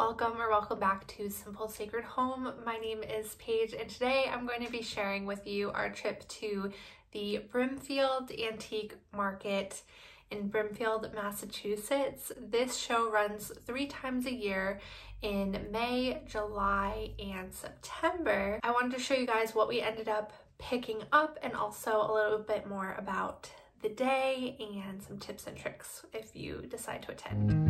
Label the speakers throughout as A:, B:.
A: Welcome or welcome back to Simple Sacred Home. My name is Paige and today I'm going to be sharing with you our trip to the Brimfield Antique Market in Brimfield, Massachusetts. This show runs 3 times a year in May, July, and September. I wanted to show you guys what we ended up picking up and also a little bit more about the day and some tips and tricks if you decide to attend.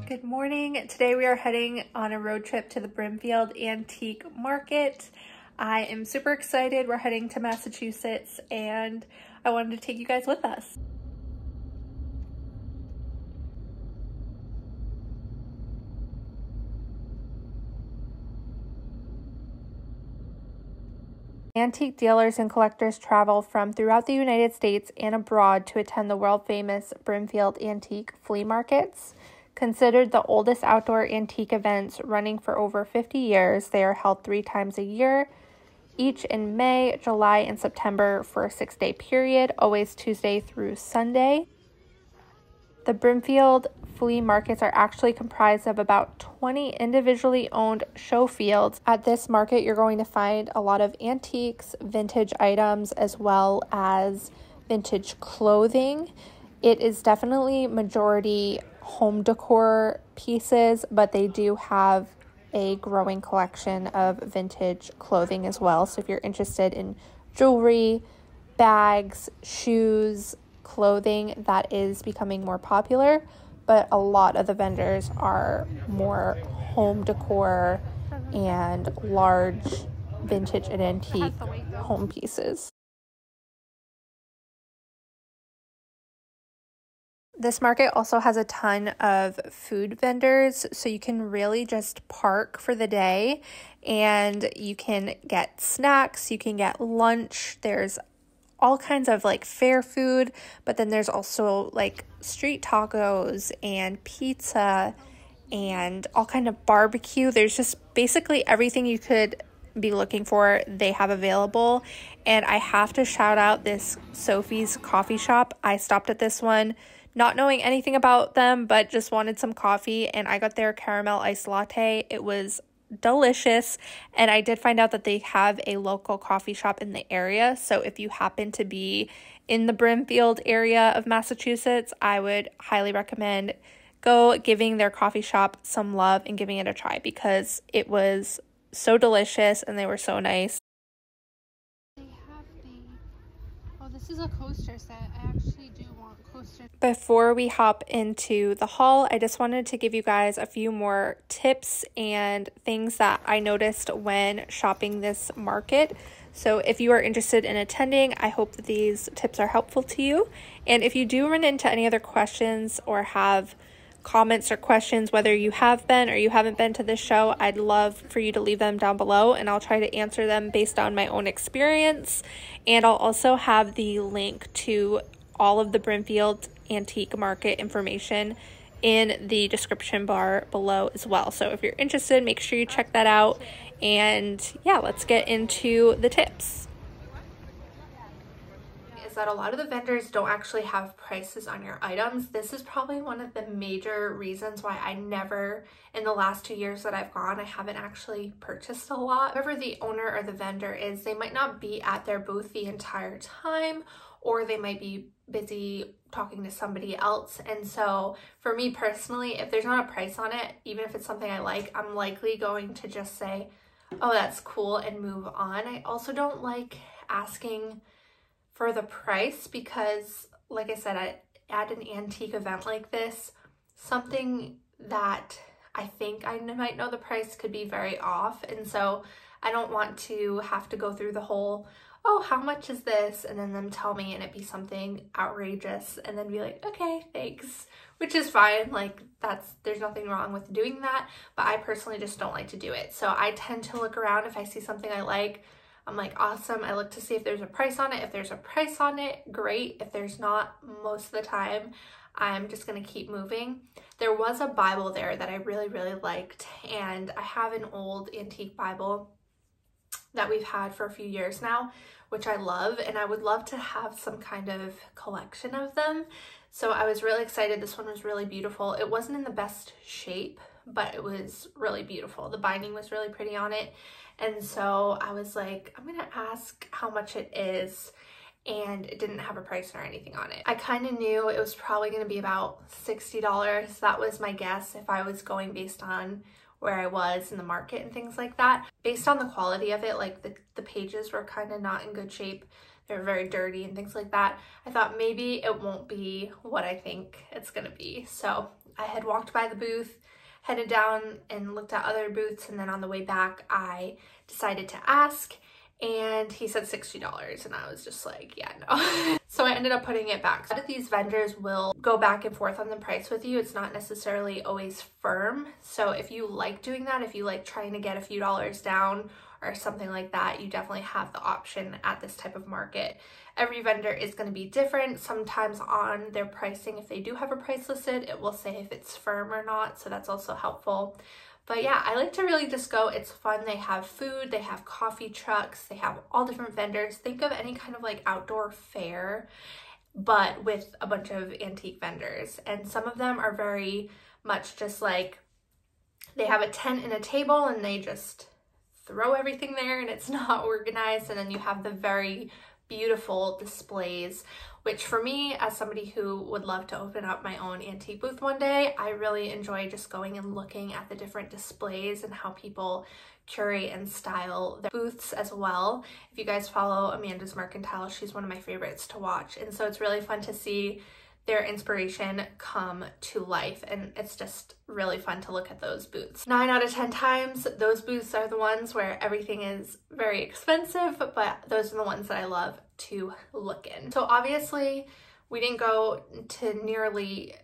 A: Good morning. Today we are heading on a road trip to the Brimfield Antique Market. I am super excited. We're heading to Massachusetts and I wanted to take you guys with us. Antique dealers and collectors travel from throughout the United States and abroad to attend the world-famous Brimfield Antique Flea Markets. Considered the oldest outdoor antique events running for over 50 years, they are held 3 times a year, each in May, July, and September for a 6-day period, always Tuesday through Sunday. The Brimfield flea markets are actually comprised of about 20 individually owned show fields. At this market, you're going to find a lot of antiques, vintage items, as well as vintage clothing. It is definitely majority home decor pieces, but they do have a growing collection of vintage clothing as well. So if you're interested in jewelry, bags, shoes, clothing, that is becoming more popular, but a lot of the vendors are more home decor and large vintage and antique home pieces. This market also has a ton of food vendors, so you can really just park for the day and you can get snacks, you can get lunch. There's all kinds of like fair food, but then there's also like street tacos and pizza and all kind of barbecue. There's just basically everything you could be looking for, they have available. And I have to shout out this Sophie's coffee shop. I stopped at this one not knowing anything about them, but just wanted some coffee, and I got their caramel iced latte. It was delicious, and I did find out that they have a local coffee shop in the area, so if you happen to be in the Brimfield area of Massachusetts, I would highly recommend giving their coffee shop some love and giving it a try because it was so delicious and they were so nice.
B: This is a coaster set. I actually do want coasters.
A: Before we hop into the haul, I just wanted to give you guys a few more tips and things that I noticed when shopping this market. So if you are interested in attending, I hope that these tips are helpful to you. And if you do run into any other questions or have comments or questions, whether you have been or you haven't been to this show, I'd love for you to leave them down below and I'll try to answer them based on my own experience. And I'll also have the link to all of the Brimfield Antique Market information in the description bar below as well. So if you're interested, make sure you check that out. And yeah, let's get into the tips. That a lot of the vendors don't actually have prices on your items. This is probably one of the major reasons why I never, in the last 2 years that I've gone, I haven't actually purchased a lot. Whoever the owner or the vendor is, they might not be at their booth the entire time, or they might be busy talking to somebody else. And so for me personally, if there's not a price on it, even if it's something I like, I'm likely going to just say, oh, that's cool, and move on. I also don't like asking for the price because, like I said, at an antique event like this, something that I think I might know the price could be very off, and so I don't want to have to go through the whole, oh, how much is this, and then them tell me and it be something outrageous and then be like, okay, thanks, which is fine. Like, there's nothing wrong with doing that, but I personally just don't like to do it. So I tend to look around. If I see something I like, I'm like, awesome. I look to see if there's a price on it. If there's a price on it, great. If there's not, most of the time, I'm just going to keep moving. There was a Bible there that I really, really liked, and I have an old antique Bible that we've had for a few years now, which I love, and I would love to have some kind of collection of them. So I was really excited. This one was really beautiful. It wasn't in the best shape, but it was really beautiful. The binding was really pretty on it. And so I was like, I'm gonna ask how much it is, and it didn't have a price or anything on it. I kind of knew it was probably gonna be about $60. That was my guess if I was going based on where I was in the market and things like that. Based on the quality of it, like the pages were kind of not in good shape. They were very dirty and things like that. I thought maybe it won't be what I think it's gonna be. So I had walked by the booth, headed down and looked at other booths, and then on the way back I decided to ask, and he said $60, and I was just like, yeah, no. So I ended up putting it back. A lot of these vendors will go back and forth on the price with you. It's not necessarily always firm. So if you like doing that, if you like trying to get a few dollars down or something like that, you definitely have the option at this type of market. Every vendor is going to be different. Sometimes on their pricing, if they do have a price listed, it will say if it's firm or not, so that's also helpful. But yeah, I like to really just go. It's fun. They have food, they have coffee trucks, they have all different vendors. Think of any kind of like outdoor fair, but with a bunch of antique vendors. And some of them are very much just like, they have a tent and a table and they just throw everything there and it's not organized. And then you have the very beautiful displays, which for me, as somebody who would love to open up my own antique booth one day, I really enjoy just going and looking at the different displays and how people curate and style their booths as well. If you guys follow Amanda's Mercantile, she's one of my favorites to watch, and so it's really fun to see their inspiration come to life, and it's just really fun to look at those booths. 9 out of 10 times, those booths are the ones where everything is very expensive, but those are the ones that I love to look in. So obviously, we didn't go to nearly,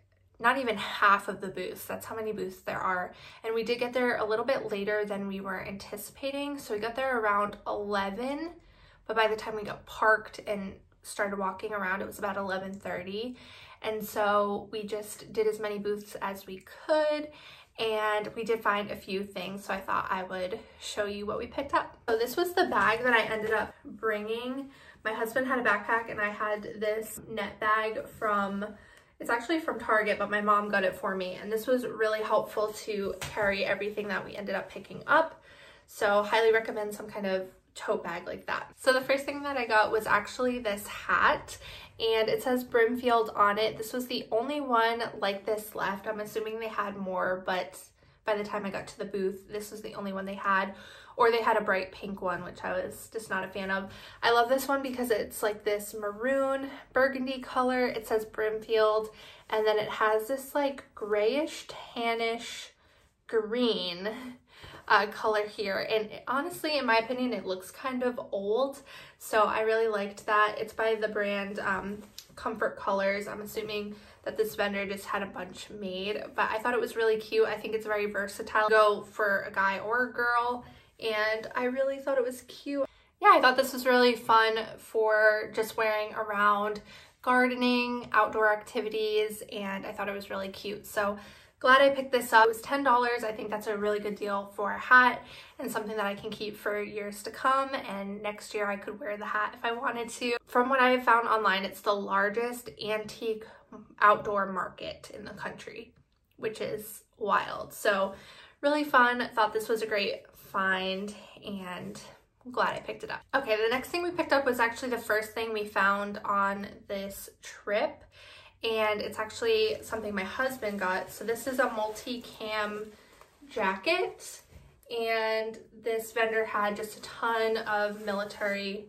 A: not even half of the booths. That's how many booths there are. And we did get there a little bit later than we were anticipating. So we got there around 11, but by the time we got parked and started walking around, it was about 11:30. And so we just did as many booths as we could, and we did find a few things, so I thought I would show you what we picked up. So this was the bag that I ended up bringing. My husband had a backpack and I had this net bag from, it's actually from Target, but my mom got it for me, and this was really helpful to carry everything that we ended up picking up. So highly recommend some kind of tote bag like that. So the first thing that I got was actually this hat, and it says Brimfield on it. This was the only one like this left. I'm assuming they had more, but by the time I got to the booth, this was the only one they had, or they had a bright pink one, which I was just not a fan of. I love this one because it's like this maroon burgundy color. It says Brimfield, and then it has this like grayish tannish green color here, and honestly, in my opinion, it looks kind of old, so I really liked that. It's by the brand Comfort Colors. I'm assuming that this vendor just had a bunch made, but I thought it was really cute. I think it's very versatile, go for a guy or a girl, and I really thought it was cute. Yeah, I thought this was really fun for just wearing around gardening, outdoor activities, and I thought it was really cute. So glad I picked this up. It was $10. I think that's a really good deal for a hat and something that I can keep for years to come, and next year I could wear the hat if I wanted to. From what I have found online, it's the largest antique outdoor market in the country, which is wild. So really fun. Thought this was a great find, and I'm glad I picked it up. Okay, the next thing we picked up was actually the first thing we found on this trip, and it's actually something my husband got. So this is a multi-cam jacket, and this vendor had just a ton of military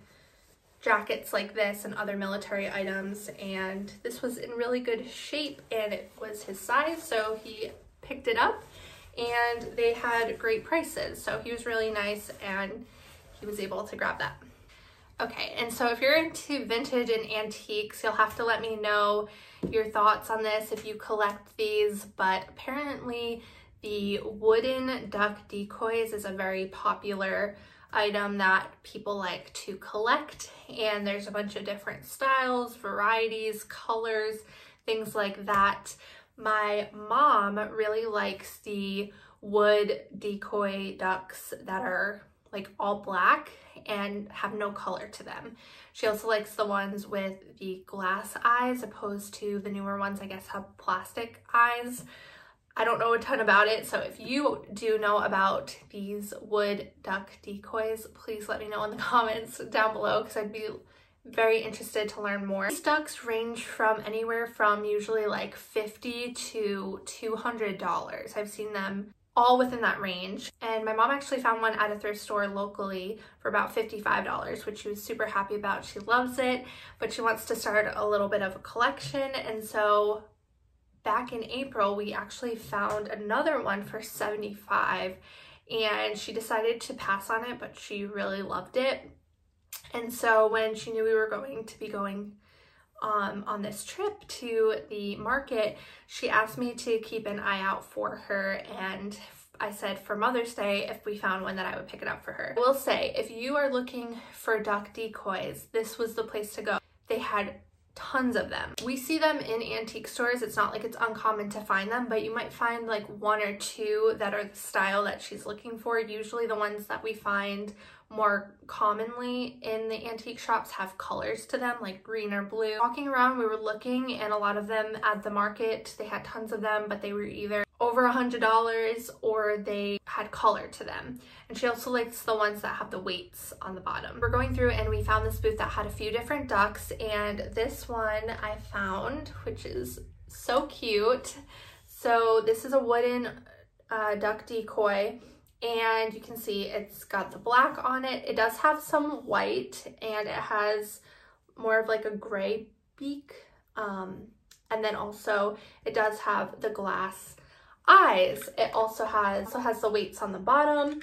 A: jackets like this and other military items, and this was in really good shape and it was his size, so he picked it up, and they had great prices, so he was really nice and he was able to grab that. Okay, and so if you're into vintage and antiques, you'll have to let me know your thoughts on this if you collect these, but apparently the wooden duck decoys is a very popular item that people like to collect, and there's a bunch of different styles, varieties, colors, things like that. My mom really likes the wood decoy ducks that are like all black and have no color to them. She also likes the ones with the glass eyes opposed to the newer ones, I guess, have plastic eyes. I don't know a ton about it, so if you do know about these wood duck decoys, please let me know in the comments down below, because I'd be very interested to learn more. These ducks range from anywhere from usually like $50 to $200. I've seen them all within that range, and my mom actually found one at a thrift store locally for about $55, which she was super happy about. She loves it, but she wants to start a little bit of a collection, and so back in April we actually found another one for $75, and she decided to pass on it, but she really loved it. And so when she knew we were going to be going on this trip to the market, she asked me to keep an eye out for her, and I said for Mother's Day, if we found one, that I would pick it up for her. I will say, if you are looking for duck decoys, this was the place to go. They had tons of them. We see them in antique stores. It's not like it's uncommon to find them, but you might find like one or two that are the style that she's looking for. Usually the ones that we find more commonly in the antique shops have colors to them, like green or blue. Walking around, we were looking, and a lot of them at the market, they had tons of them, but they were either over $100 or they had color to them. And she also likes the ones that have the weights on the bottom. We're going through and we found this booth that had a few different ducks, and this one I found, which is so cute. So this is a wooden duck decoy, and you can see it's got the black on it. It does have some white, and it has more of like a gray beak. And then also it does have the glass eyes. It also has the weights on the bottom.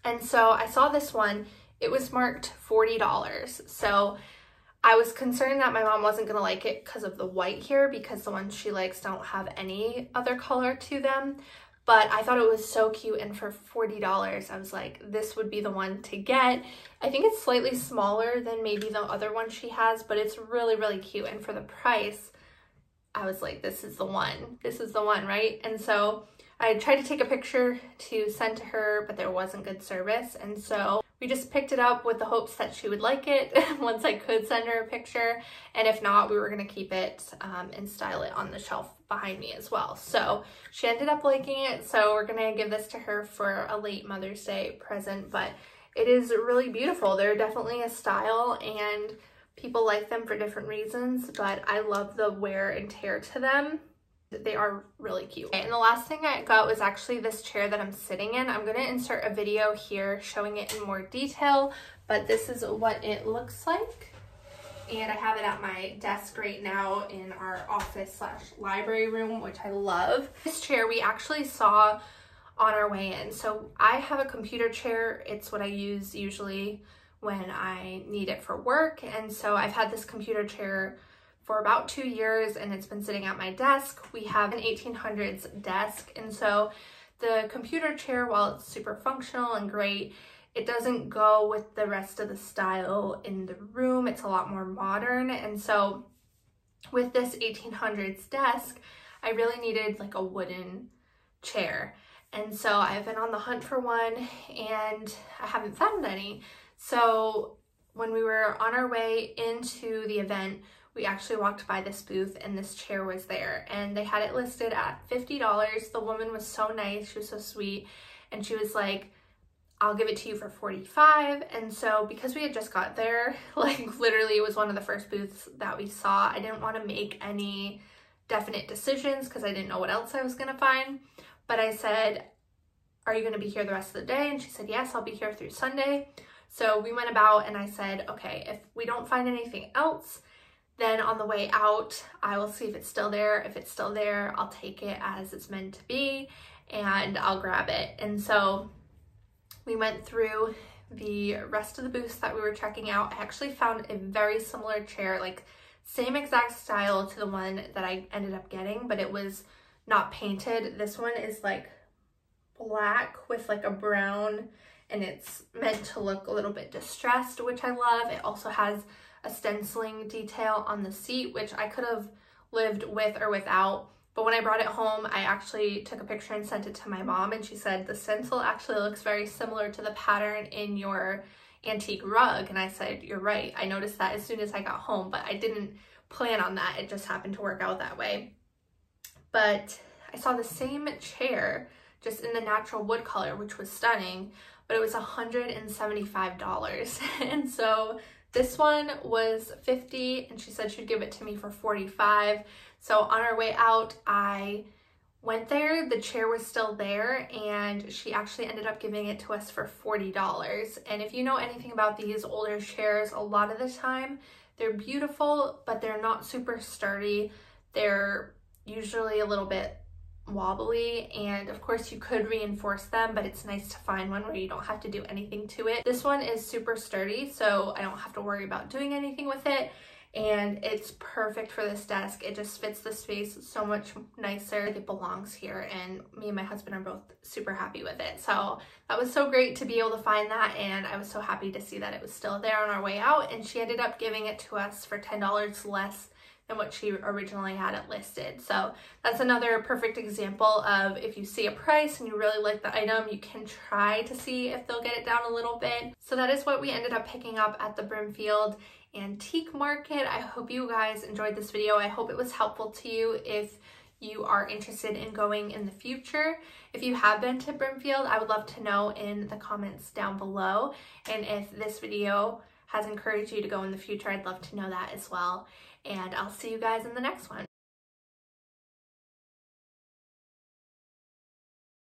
A: And so I saw this one, it was marked $40. So I was concerned that my mom wasn't gonna like it because of the white here, because the ones she likes don't have any other color to them. But I thought it was so cute, and for $40, I was like, this would be the one to get. I think it's slightly smaller than maybe the other one she has, but it's really, really cute. And for the price, I was like, this is the one. This is the one, right? And so I tried to take a picture to send to her, but there wasn't good service. And so we just picked it up with the hopes that she would like it once I could send her a picture. And if not, we were gonna keep it and style it on the shelf behind me as well. So she ended up liking it. So we're gonna give this to her for a late Mother's Day present, but it is really beautiful. They're definitely a style, and people like them for different reasons, but I love the wear and tear to them. They are really cute. And the last thing I got was actually this chair that I'm sitting in. I'm gonna insert a video here showing it in more detail, but this is what it looks like. And I have it at my desk right now in our office / library room, which I love. This chair we actually saw on our way in. So I have a computer chair. It's what I use usually when I need it for work. And so I've had this computer chair for about 2 years, and it's been sitting at my desk. We have an 1800s desk, and so the computer chair, while it's super functional and great, it doesn't go with the rest of the style in the room. It's a lot more modern. And so with this 1800s desk, I really needed like a wooden chair. And so I've been on the hunt for one, and I haven't found any. So when we were on our way into the event, we actually walked by this booth, and this chair was there, and they had it listed at $50. The woman was so nice. She was so sweet. And she was like, I'll give it to you for $45. And so because we had just got there, like literally it was one of the first booths that we saw, I didn't want to make any definite decisions because I didn't know what else I was going to find. But I said, are you going to be here the rest of the day? And she said, yes, I'll be here through Sunday. So we went about, and I said, okay, if we don't find anything else, then on the way out, I will see if it's still there. If it's still there, I'll take it as it's meant to be, and I'll grab it. And so we went through the rest of the booths that we were checking out. I actually found a very similar chair, like same exact style to the one that I ended up getting, but it was not painted. This one is like black with like a brown, and it's meant to look a little bit distressed, which I love. It also has a stenciling detail on the seat, which I could have lived with or without. But when I brought it home, I actually took a picture and sent it to my mom, and she said the stencil actually looks very similar to the pattern in your antique rug. And I said, you're right. I noticed that as soon as I got home, but I didn't plan on that. It just happened to work out that way. But I saw the same chair just in the natural wood color, which was stunning, but it was $175. And so this one was $50, and she said she'd give it to me for $45. So on our way out, I went there, the chair was still there, and she actually ended up giving it to us for $40. And if you know anything about these older chairs, a lot of the time they're beautiful, but they're not super sturdy. They're usually a little bit wobbly, and of course you could reinforce them, but it's nice to find one where you don't have to do anything to it. This one is super sturdy, so I don't have to worry about doing anything with it, and it's perfect for this desk. It just fits the space so much nicer. Like, it belongs here, and me and my husband are both super happy with it. So that was so great to be able to find that, and I was so happy to see that it was still there on our way out, and she ended up giving it to us for $10 less than what she originally had it listed. So that's another perfect example of, if you see a price and you really like the item, you can try to see if they'll get it down a little bit. So that is what we ended up picking up at the Brimfield Antique Market. I hope you guys enjoyed this video. I hope it was helpful to you if you are interested in going in the future. If you have been to Brimfield, I would love to know in the comments down below. And if this video has encouraged you to go in the future, I'd love to know that as well. And I'll see you guys in the next one.